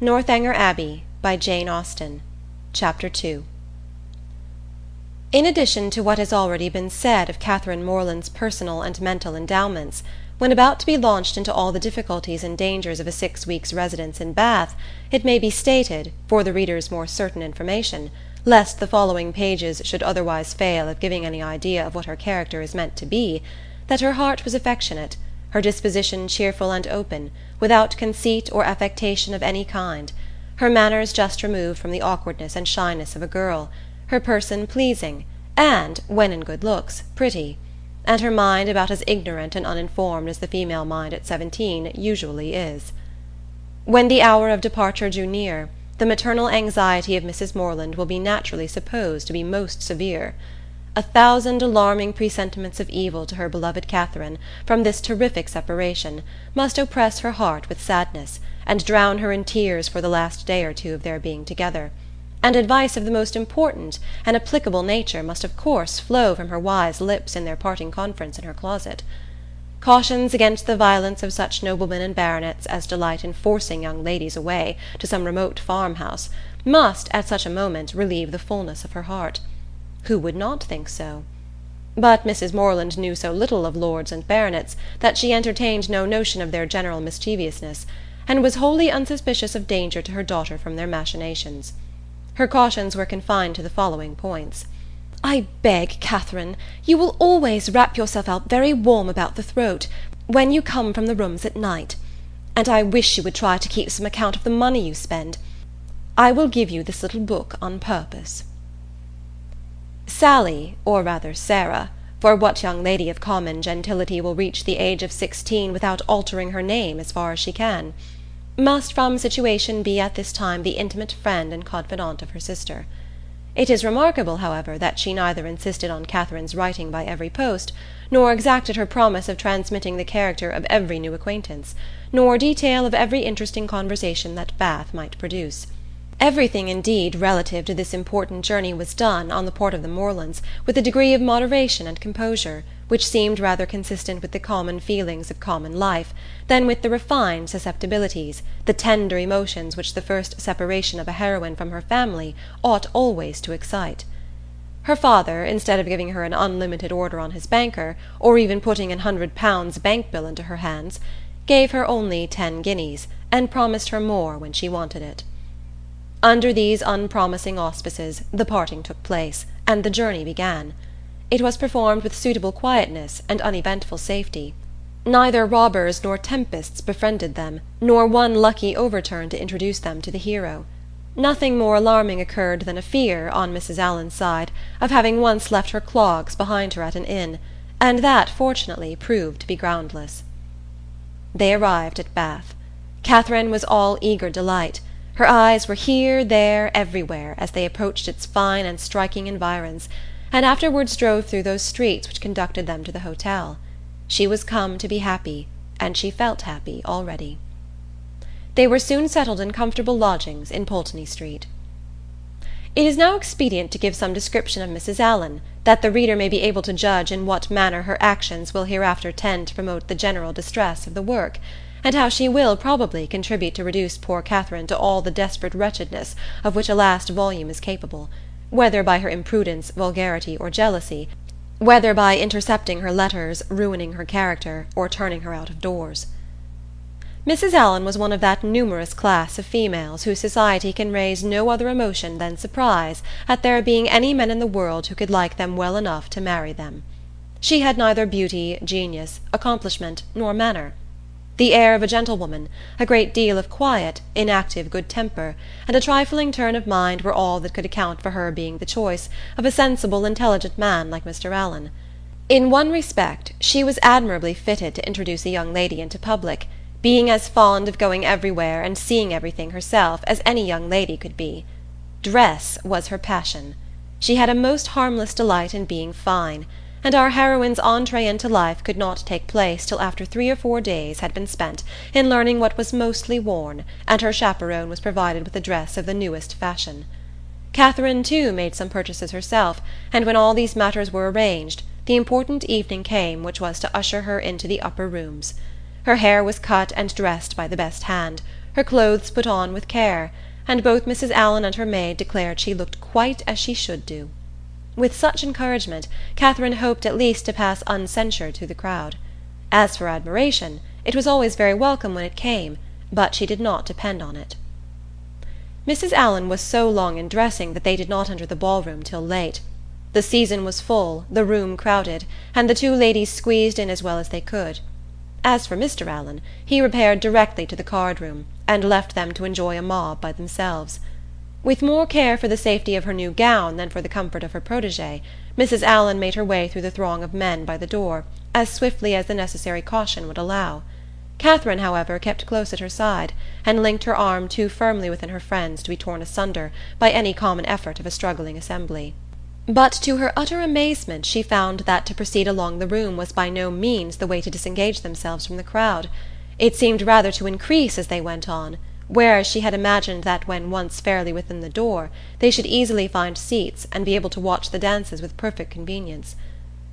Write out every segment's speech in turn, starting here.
Northanger Abbey by Jane Austen. Chapter 2. In addition to what has already been said of Catherine Morland's personal and mental endowments, when about to be launched into all the difficulties and dangers of a 6 weeks' residence in Bath, it may be stated, for the reader's more certain information, lest the following pages should otherwise fail of giving any idea of what her character is meant to be, that her heart was affectionate, her disposition cheerful and open, without conceit or affectation of any kind, her manners just removed from the awkwardness and shyness of a girl, her person pleasing, and, when in good looks, pretty, and her mind about as ignorant and uninformed as the female mind at 17 usually is. When the hour of departure drew near, the maternal anxiety of Mrs. Morland will be naturally supposed to be most severe. 1,000 alarming presentiments of evil to her beloved Catherine, from this terrific separation, must oppress her heart with sadness, and drown her in tears for the last day or two of their being together; and advice of the most important and applicable nature must of course flow from her wise lips in their parting conference in her closet. Cautions against the violence of such noblemen and baronets as delight in forcing young ladies away to some remote farmhouse must, at such a moment, relieve the fullness of her heart. Who would not think so? But Mrs. Morland knew so little of lords and baronets that she entertained no notion of their general mischievousness, and was wholly unsuspicious of danger to her daughter from their machinations. Her cautions were confined to the following points. "I beg, Catherine, you will always wrap yourself up very warm about the throat when you come from the rooms at night, and I wish you would try to keep some account of the money you spend. I will give you this little book on purpose." Sally, or rather Sarah, for what young lady of common gentility will reach the age of 16 without altering her name as far as she can, must from situation be at this time the intimate friend and confidante of her sister. It is remarkable, however, that she neither insisted on Catherine's writing by every post, nor exacted her promise of transmitting the character of every new acquaintance, nor detail of every interesting conversation that Bath might produce. Everything, indeed, relative to this important journey was done, on the part of the Morlands, with a degree of moderation and composure, which seemed rather consistent with the common feelings of common life, than with the refined susceptibilities, the tender emotions which the first separation of a heroine from her family ought always to excite. Her father, instead of giving her an unlimited order on his banker, or even putting an £100 bank bill into her hands, gave her only 10 guineas, and promised her more when she wanted it. Under these unpromising auspices the parting took place, and the journey began. It was performed with suitable quietness and uneventful safety. Neither robbers nor tempests befriended them, nor one lucky overturn to introduce them to the hero. Nothing more alarming occurred than a fear, on Mrs. Allen's side, of having once left her clogs behind her at an inn, and that, fortunately, proved to be groundless. They arrived at Bath. Catherine was all eager delight. Her eyes were here, there, everywhere, as they approached its fine and striking environs, and afterwards drove through those streets which conducted them to the hotel. She was come to be happy, and she felt happy already. They were soon settled in comfortable lodgings in Pulteney Street. It is now expedient to give some description of Mrs. Allen, that the reader may be able to judge in what manner her actions will hereafter tend to promote the general distress of the work, and how she will probably contribute to reduce poor Catherine to all the desperate wretchedness of which a last volume is capable, whether by her imprudence, vulgarity, or jealousy, whether by intercepting her letters, ruining her character, or turning her out of doors. Mrs. Allen was one of that numerous class of females whose society can raise no other emotion than surprise at there being any men in the world who could like them well enough to marry them. She had neither beauty, genius, accomplishment, nor manner. The air of a gentlewoman, a great deal of quiet, inactive good temper, and a trifling turn of mind were all that could account for her being the choice of a sensible, intelligent man like Mr. Allen. In one respect she was admirably fitted to introduce a young lady into public, being as fond of going everywhere and seeing everything herself as any young lady could be. Dress was her passion. She had a most harmless delight in being fine, and our heroine's entree into life could not take place till after 3 or 4 days had been spent in learning what was mostly worn, and her chaperon was provided with a dress of the newest fashion. Catherine, too, made some purchases herself, and when all these matters were arranged, the important evening came which was to usher her into the upper rooms. Her hair was cut and dressed by the best hand, her clothes put on with care, and both Mrs. Allen and her maid declared she looked quite as she should do. With such encouragement, Catherine hoped at least to pass uncensured through the crowd. As for admiration, it was always very welcome when it came, but she did not depend on it. Mrs. Allen was so long in dressing that they did not enter the ballroom till late. The season was full, the room crowded, and the two ladies squeezed in as well as they could. As for Mr. Allen, he repaired directly to the card-room, and left them to enjoy a mob by themselves. With more care for the safety of her new gown than for the comfort of her protégée, Mrs. Allen made her way through the throng of men by the door, as swiftly as the necessary caution would allow. Catherine, however, kept close at her side, and linked her arm too firmly within her friend's to be torn asunder by any common effort of a struggling assembly. But to her utter amazement she found that to proceed along the room was by no means the way to disengage themselves from the crowd. It seemed rather to increase as they went on, whereas she had imagined that when once fairly within the door they should easily find seats and be able to watch the dances with perfect convenience.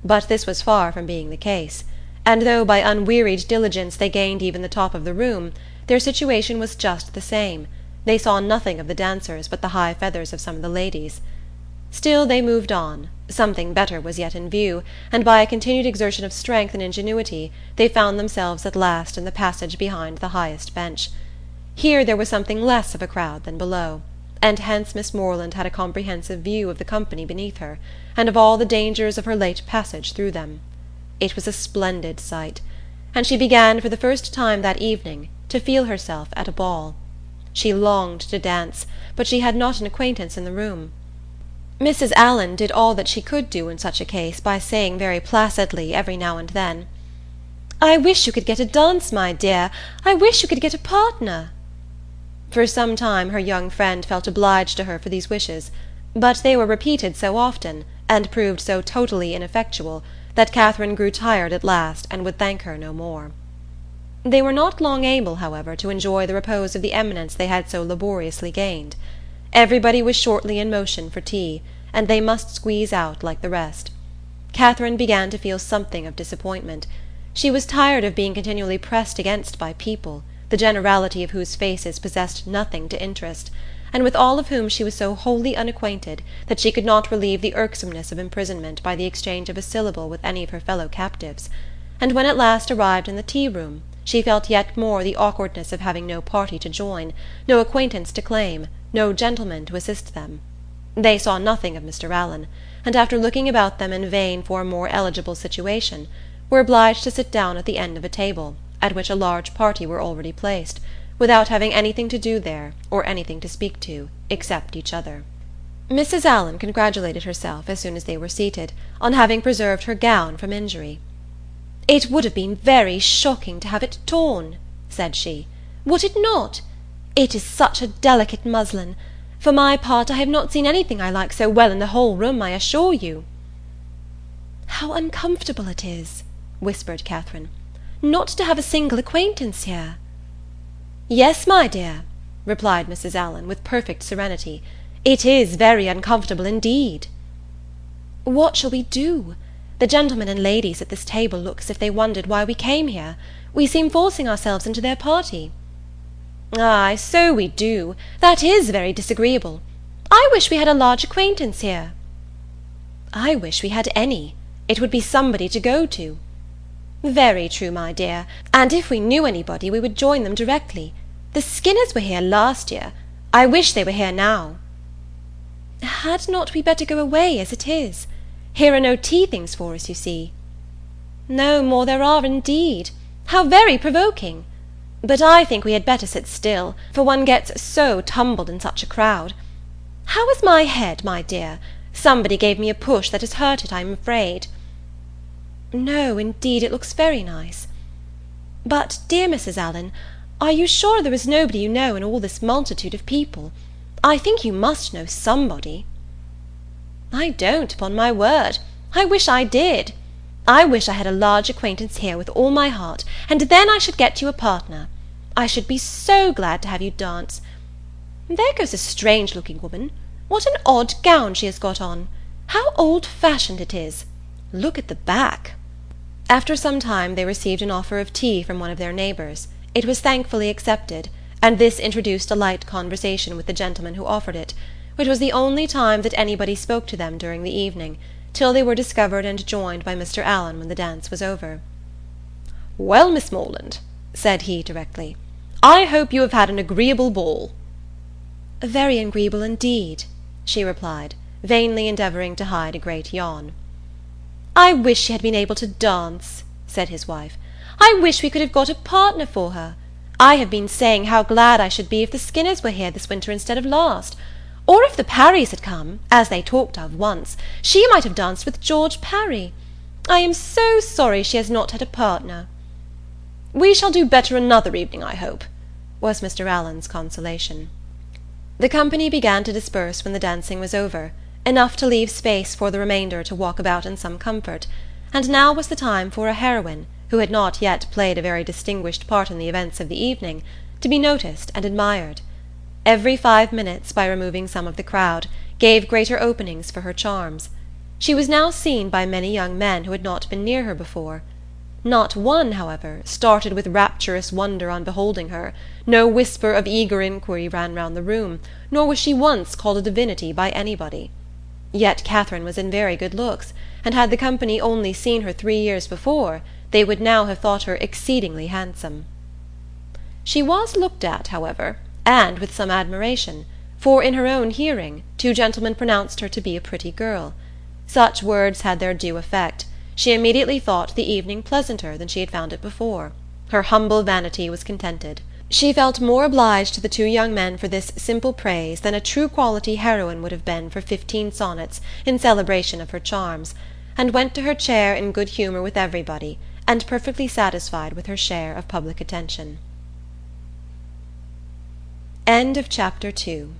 But this was far from being the case, and though by unwearied diligence they gained even the top of the room, their situation was just the same. They saw nothing of the dancers but the high feathers of some of the ladies. Still they moved on. Something better was yet in view, and by a continued exertion of strength and ingenuity they found themselves at last in the passage behind the highest bench. Here there was something less of a crowd than below, and hence Miss Morland had a comprehensive view of the company beneath her, and of all the dangers of her late passage through them. It was a splendid sight, and she began for the first time that evening to feel herself at a ball. She longed to dance, but she had not an acquaintance in the room. Mrs. Allen did all that she could do in such a case by saying very placidly every now and then, "I wish you could get a dance, my dear. I wish you could get a partner." For some time her young friend felt obliged to her for these wishes, but they were repeated so often, and proved so totally ineffectual, that Catherine grew tired at last and would thank her no more. They were not long able, however, to enjoy the repose of the eminence they had so laboriously gained. Everybody was shortly in motion for tea, and they must squeeze out like the rest. Catherine began to feel something of disappointment. She was tired of being continually pressed against by people, the generality of whose faces possessed nothing to interest, and with all of whom she was so wholly unacquainted that she could not relieve the irksomeness of imprisonment by the exchange of a syllable with any of her fellow captives. And when at last arrived in the tea-room, she felt yet more the awkwardness of having no party to join, no acquaintance to claim, no gentleman to assist them. They saw nothing of Mr. Allen, and after looking about them in vain for a more eligible situation, were obliged to sit down at the end of a table, at which a large party were already placed, without having anything to do there, or anything to speak to, except each other. Mrs. Allen congratulated herself, as soon as they were seated, on having preserved her gown from injury. "It would have been very shocking to have it torn," said she. "Would it not? It is such a delicate muslin. For my part, I have not seen anything I like so well in the whole room, I assure you." "How uncomfortable it is," whispered Catherine, "not to have a single acquaintance here." "Yes, my dear," replied Mrs. Allen, with perfect serenity, "it is very uncomfortable indeed." "What shall we do? The gentlemen and ladies at this table look as if they wondered why we came here. We seem forcing ourselves into their party." "Ay, so we do. That is very disagreeable. I wish we had a large acquaintance here." "I wish we had any. It would be somebody to go to." "Very true, my dear, and if we knew anybody we would join them directly. The Skinners were here last year. I wish they were here now." "Had not we better go away as it is? Here are no tea things for us, you see." "No more there are, indeed. How very provoking! But I think we had better sit still, for one gets so tumbled in such a crowd. How is my head, my dear? Somebody gave me a push that has hurt it, I am afraid." "No, indeed, it looks very nice. But, dear Mrs. Allen, are you sure there is nobody you know in all this multitude of people? I think you must know somebody." "I don't, upon my word. I wish I did. I wish I had a large acquaintance here with all my heart, and then I should get you a partner. I should be so glad to have you dance. There goes a strange-looking woman. What an odd gown she has got on! How old-fashioned it is! Look at the back." After some time they received an offer of tea from one of their neighbours. It was thankfully accepted, and this introduced a light conversation with the gentleman who offered it, which was the only time that anybody spoke to them during the evening, till they were discovered and joined by Mr. Allen when the dance was over. "Well, Miss Morland," said he directly, "I hope you have had an agreeable ball." "Very agreeable indeed," she replied, vainly endeavouring to hide a great yawn. "I wish she had been able to dance," said his wife. "I wish we could have got a partner for her. I have been saying how glad I should be if the Skinners were here this winter instead of last. Or if the Parrys had come, as they talked of once, she might have danced with George Parry. I am so sorry she has not had a partner." "We shall do better another evening, I hope," was Mr. Allen's consolation. The company began to disperse when the dancing was over, enough to leave space for the remainder to walk about in some comfort, and now was the time for a heroine, who had not yet played a very distinguished part in the events of the evening, to be noticed and admired. Every 5 minutes, by removing some of the crowd, gave greater openings for her charms. She was now seen by many young men who had not been near her before. Not one, however, started with rapturous wonder on beholding her, no whisper of eager inquiry ran round the room, nor was she once called a divinity by anybody. Yet Catherine was in very good looks, and had the company only seen her 3 years before, they would now have thought her exceedingly handsome. She was looked at, however, and with some admiration, for in her own hearing 2 gentlemen pronounced her to be a pretty girl. Such words had their due effect. She immediately thought the evening pleasanter than she had found it before. Her humble vanity was contented. She felt more obliged to the 2 young men for this simple praise than a true quality heroine would have been for 15 sonnets in celebration of her charms, and went to her chair in good humour with everybody, and perfectly satisfied with her share of public attention. End of Chapter 2.